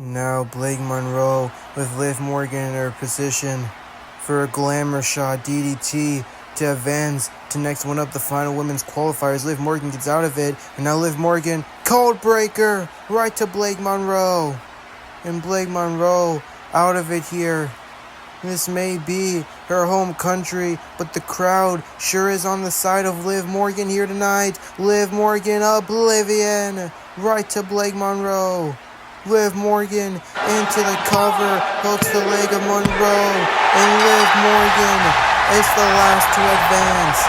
Now Blake Monroe with Liv Morgan in her position for a glamour shot DDT to advance to next one up, the final women's qualifiers. Liv Morgan gets out of it, and now Liv Morgan, cold breaker, right to Blake Monroe. And Blake Monroe out of it here. This may be her home country, but the crowd sure is on the side of Liv Morgan here tonight. Liv Morgan, oblivion, right to Blake Monroe. Liv Morgan into the cover, hooks the leg of Monroe, and Liv Morgan is the last to advance.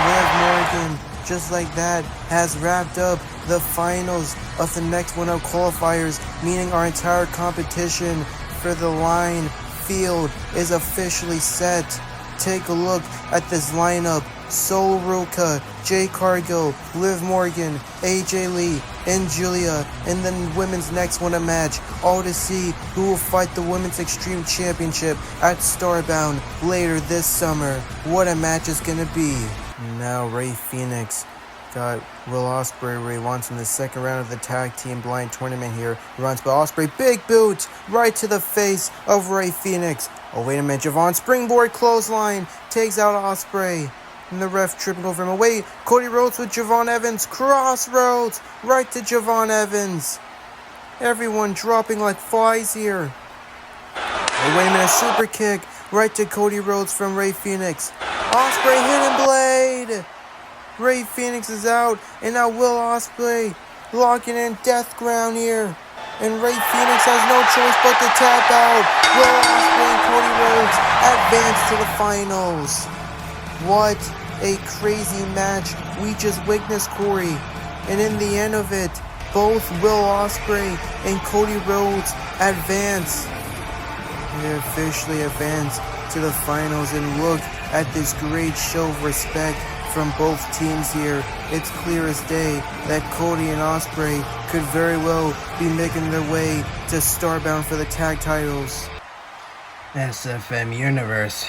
Liv Morgan, just like that, has wrapped up the finals of the next one up qualifiers, meaning our entire competition for the line field is officially set. Take a look at this lineup. Sol Ruka, Jay Cargill, Liv Morgan, AJ Lee, and Julia, and then women's next one a match, all to see who will fight the Women's Extreme Championship at Starbound later this summer. What a match is gonna be. Now Rey Fenix got Will Ospreay, Ray Wants in the second round of the tag team blind tournament here. Runs by Ospreay, big boot right to the face of Rey Fenix. Oh wait a minute, JEVON springboard clothesline takes out Ospreay. And the ref tripping over him. Wait, Cody Rhodes with Javon Evans. Crossroads right to Javon Evans. Everyone dropping like flies here. Oh, wait a minute. Super kick right to Cody Rhodes from Rey Fenix. Ospreay hidden blade. Rey Fenix is out. And now Will Ospreay locking in death ground here. And Rey Fenix has no choice but to tap out. Will Ospreay and Cody Rhodes advance to the finals. What a crazy match we just witnessed, Corey. And in the end of it, both Will Ospreay and Cody Rhodes advance. They officially advance to the finals, and look at this great show of respect from both teams here. It's clear as day that Cody and Ospreay could very well be making their way to Starbound for the tag titles. SFM Universe.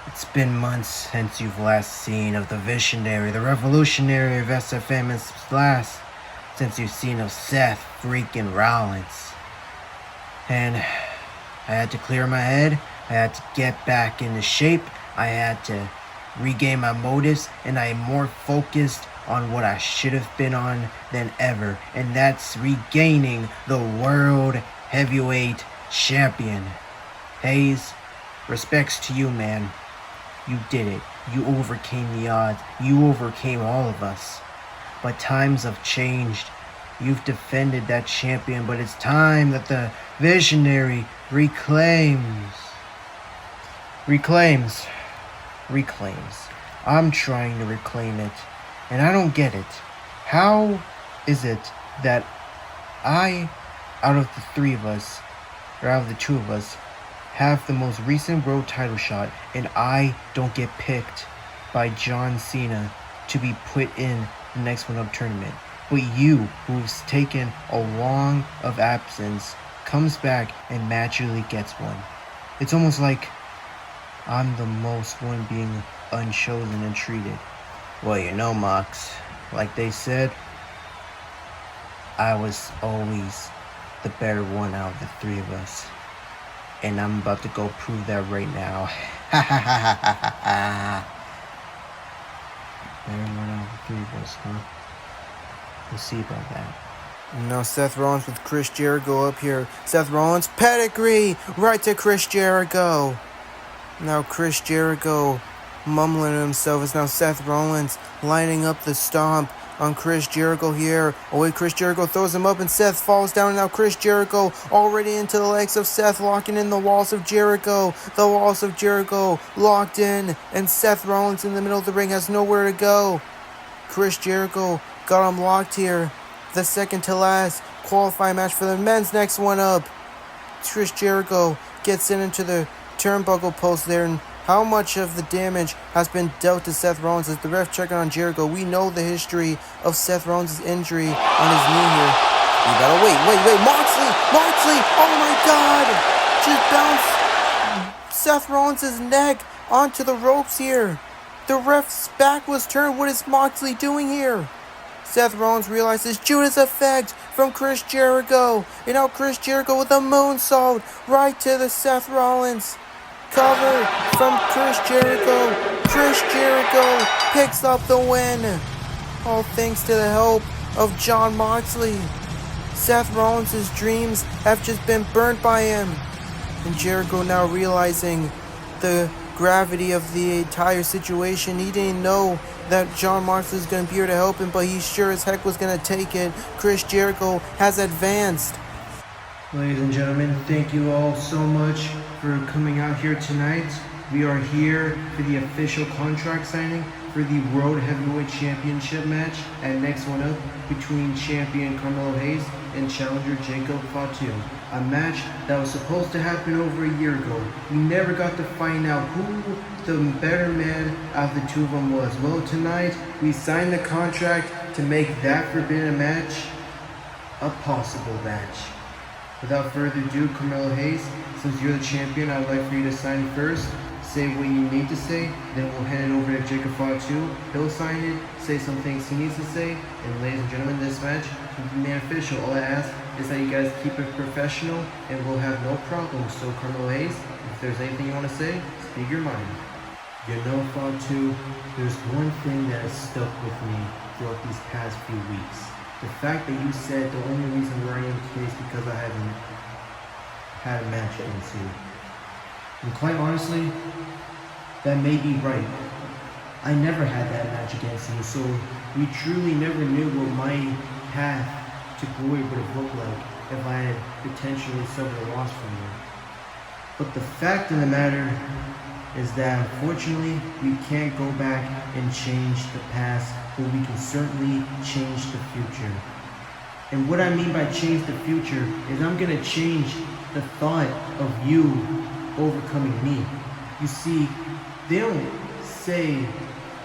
It's been months since you've last seen of the visionary, the revolutionary of SFM, and last since you've seen of Seth freaking Rollins. And I had to clear my head, I had to get back into shape, I had to regain my motives, and I am more focused on what I should have been on than ever, and that's regaining the World Heavyweight Champion. Hayes, respects to you, man. You did it. You overcame the odds. You overcame all of us. But times have changed. You've defended that champion, but it's time that the visionary reclaims. I'm trying to reclaim it, and I don't get it. How is it that I, out of the three of us, or out of the two of us, have the most recent world title shot, and I don't get picked by John Cena to be put in the next one up tournament? But you, who's taken a long of absence, comes back and magically gets one. It's almost like I'm the most one being unchosen and treated. Well, you know, Mox, like they said, I was always the better one out of the three of us. And I'm about to go prove that right now. Ha ha ha ha ha ha. Better one out of the three of us, huh? We'll see about that. Now Seth Rollins with Chris Jericho up here. Seth Rollins, pedigree, right to Chris Jericho. Now Chris Jericho mumbling to himself as now Seth Rollins lining up the stomp on Chris Jericho here. Oh wait, Chris Jericho throws him up and Seth falls down. And now Chris Jericho already into the legs of Seth, locking in the walls of Jericho. The walls of Jericho locked in, and Seth Rollins in the middle of the ring has nowhere to go. Chris Jericho got him locked here. The second to last qualifying match for the men's next one up. Chris Jericho gets into the turnbuckle post there, and how much of the damage has been dealt to Seth Rollins as the ref checking on Jericho? We know the history of Seth Rollins' injury on his knee here. We gotta wait. Moxley! Oh my God! Just bounced Seth Rollins' neck onto the ropes here. The ref's back was turned. What is Moxley doing here? Seth Rollins realizes Judas effect. from Chris Jericho. And now Chris Jericho with a moonsault right to the Seth Rollins. Cover from Chris Jericho. Chris Jericho picks up the win. All thanks to the help of Jon Moxley. Seth Rollins' dreams have just been burnt by him. And Jericho now realizing the gravity of the entire situation. He didn't know that Jon Moxley was going to be here to help him, but he sure as heck was going to take it. Chris Jericho has advanced. Ladies and gentlemen, thank you all so much for coming out here tonight. We are here for the official contract signing for the World Heavyweight Championship match at Next One Up between champion Carmelo Hayes and challenger Jacob Fatu. A match that was supposed to happen over a year ago. We never got to find out who the better man out of the two of them was. Well, tonight we signed the contract to make that forbidden match a possible match. Without further ado, Carmelo Hayes, since you're the champion, I'd like for you to sign first. Say what you need to say, then we'll hand it over to Jacob Fatu. He'll sign it, say some things he needs to say, and ladies and gentlemen, this match will be official. All I ask is that you guys keep it professional, and we'll have no problems. So Carmelo Hayes, if there's anything you want to say, speak your mind. You know, Fatu, there's one thing that has stuck with me throughout these past few weeks. The fact that you said the only reason where I am today is because I haven't had a match against you. And quite honestly, that may be right. I never had that match against you, so we truly never knew what my path to glory would have looked like if I had potentially suffered a loss from you. But the fact of the matter is that unfortunately, we can't go back and change the past, but we can certainly change the future. And what I mean by change the future is I'm gonna change the thought of you overcoming me. You see, they don't say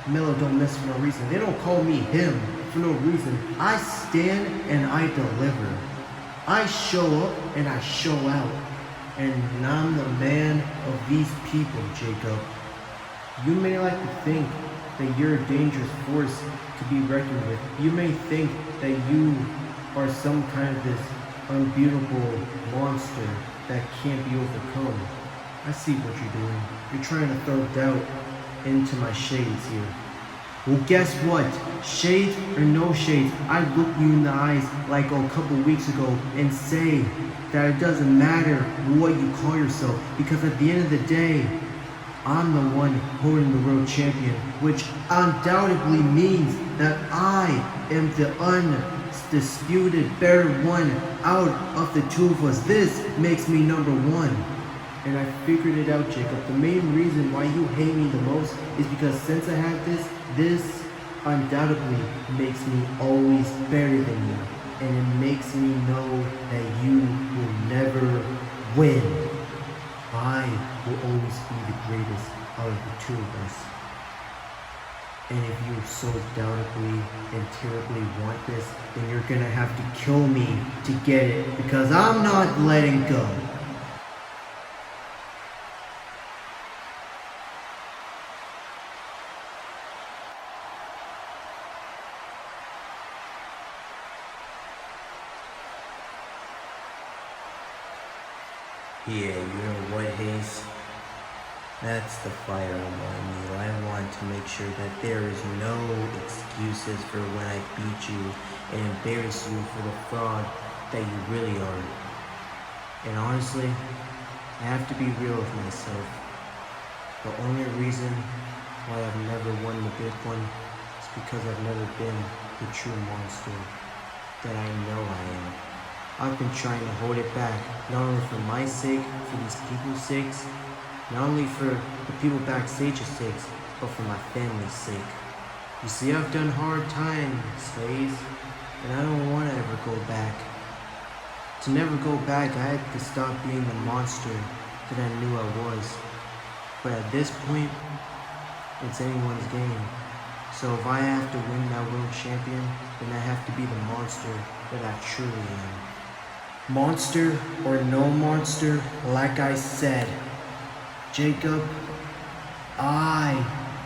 Melo don't miss for no reason. They don't call me him for no reason. I stand and I deliver. I show up and I show out. And I'm the man of these people, Jacob. You may like to think that you're a dangerous force to be reckoned with. You may think that you are some kind of this unbeatable monster that can't be overcome. I see what you're doing. You're trying to throw doubt into my shades here. Well, guess what? Shades or no shades, I look you in the eyes like a couple weeks ago and say that it doesn't matter what you call yourself, because at the end of the day, I'm the one holding the world champion, which undoubtedly means that I am the undisputed better one out of the two of us. This makes me number one. And I figured it out, Jacob. The main reason why you hate me the most is because since I have this undoubtedly makes me always better than you. And it makes me know that you will never win. I will always be the greatest out of the two of us. And if you so doubtably and terribly want this, then you're gonna have to kill me to get it, because I'm not letting go. Yeah, you know what, Hayes? That's the fire on my needle. I want to make sure that there is no excuses for when I beat you and embarrass you for the fraud that you really are. And honestly, I have to be real with myself. The only reason why I've never won the big one is because I've never been the true monster that I know I am. I've been trying to hold it back, not only for my sake, for these people's sakes, not only for the people backstage's sakes, but for my family's sake. You see, I've done hard times, Hayes, and I don't want to ever go back. To never go back, I had to stop being the monster that I knew I was. But at this point, it's anyone's game. So if I have to win that world champion, then I have to be the monster that I truly am. Monster or no monster, like I said, Jacob, I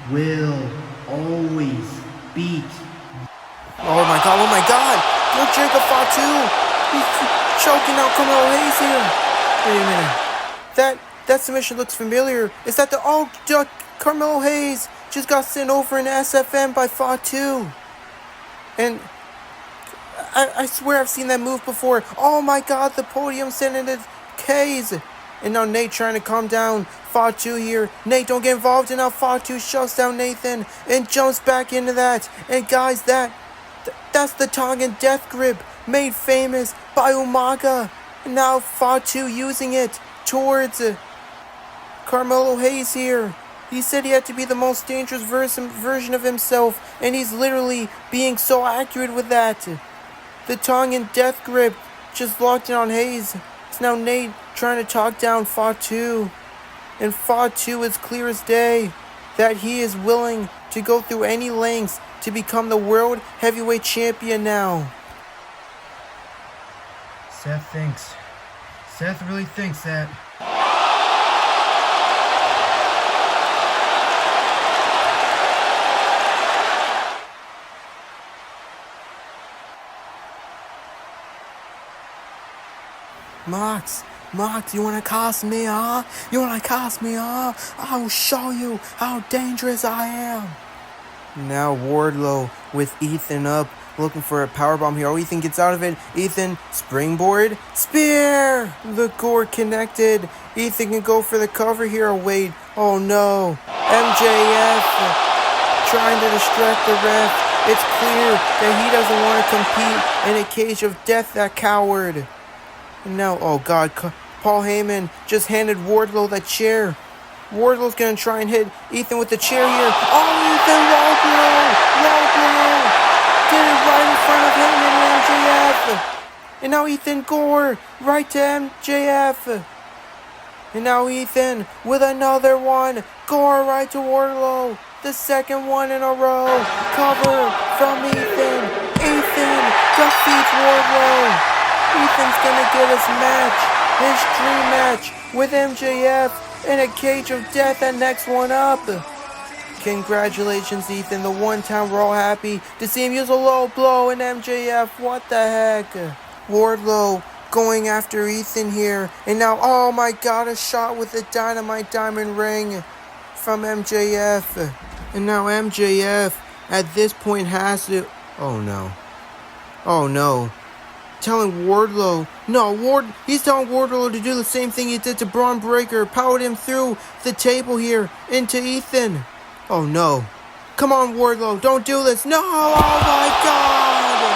will always beat. Oh my god, Look, Jacob Fatu. He's choking out Carmelo Hayes here. Wait a minute. That submission looks familiar. Is that Carmelo Hayes just got sent over in SFM by Fatu. And I swear I've seen that move before. Oh my god, the podium sent into K's. And now Nate trying to calm down Fatu here. Nate, don't get involved. And now Fatu shuts down Nathan and jumps back into that. And guys, that's the Tongan death grip made famous by Umaga. And now Fatu using it towards Carmelo Hayes here. He said he had to be the most dangerous version of himself, and he's literally being so accurate with that. The Tongan death grip just locked in on Hayes. It's now Nate trying to talk down Fatu. And Fatu is clear as day that he is willing to go through any lengths to become the world heavyweight champion now. Seth really thinks that. Mox, you wanna cost me, huh? I will show you how dangerous I am. Now Wardlow with Ethan up, looking for a powerbomb here. Oh, Ethan gets out of it. Ethan, springboard, spear! The gore connected. Ethan can go for the cover here. Oh, wait. Oh, no. MJF trying to distract the ref. It's clear that he doesn't want to compete in a cage of death, that coward. And now, oh god, Paul Heyman just handed Wardlow that chair. Wardlow's gonna try and hit Ethan with the chair here. Oh, Ethan, low blow! Did it right in front of Heyman and MJF. And now Ethan Gore, right to MJF. And now Ethan with another one. Gore right to Wardlow. The second one in a row. Cover from Ethan. Ethan defeats Wardlow. Ethan's gonna get his match, his dream match with MJF in a cage of death. That next one up. Congratulations, Ethan. The one time we're all happy to see him use a low blow in MJF. What the heck? Wardlow going after Ethan here. And now, oh my god, a shot with the dynamite diamond ring from MJF. And now MJF at this point has to... Oh no. Telling Wardlow, he's telling Wardlow to do the same thing he did to Braun Breaker, powered him through the table here into Ethan. Oh no. Come on, Wardlow, don't do this. No, oh my god.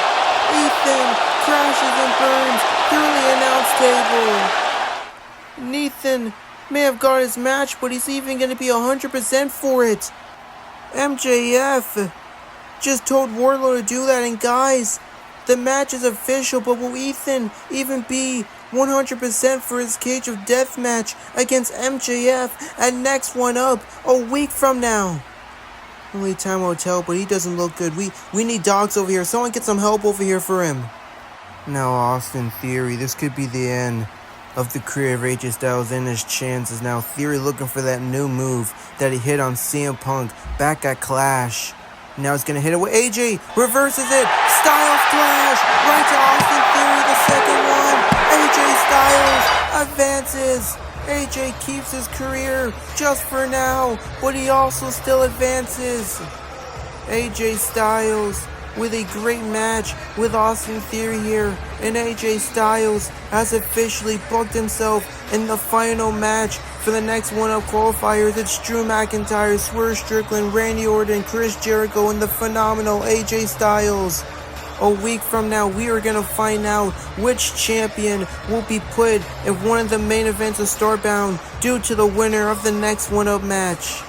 Ethan crashes and burns through the announce table. And Ethan may have got his match, but he's even going to be 100% for it. MJF just told Wardlow to do that, and guys, the match is official, but will Ethan even be 100% for his cage of death match against MJF at next one up a week from now? Only time will tell, but he doesn't look good. We need dogs over here. Someone get some help over here for him. Now Austin Theory, this could be the end of the career of AJ Styles and his chances. Now Theory looking for that new move that he hit on CM Punk back at Clash. Now he's going to hit it with AJ. Reverses it. Styles Clash. Right to Austin Theory. The second one. AJ Styles advances. AJ keeps his career just for now, but he also still advances. AJ Styles with a great match with Austin Theory here. And AJ Styles has officially booked himself in the final match for the next one-up qualifiers. It's Drew McIntyre, Swerve Strickland, Randy Orton, Chris Jericho, and the phenomenal AJ Styles. A week from now, we are going to find out which champion will be put in one of the main events of Starbound due to the winner of the next one-up match.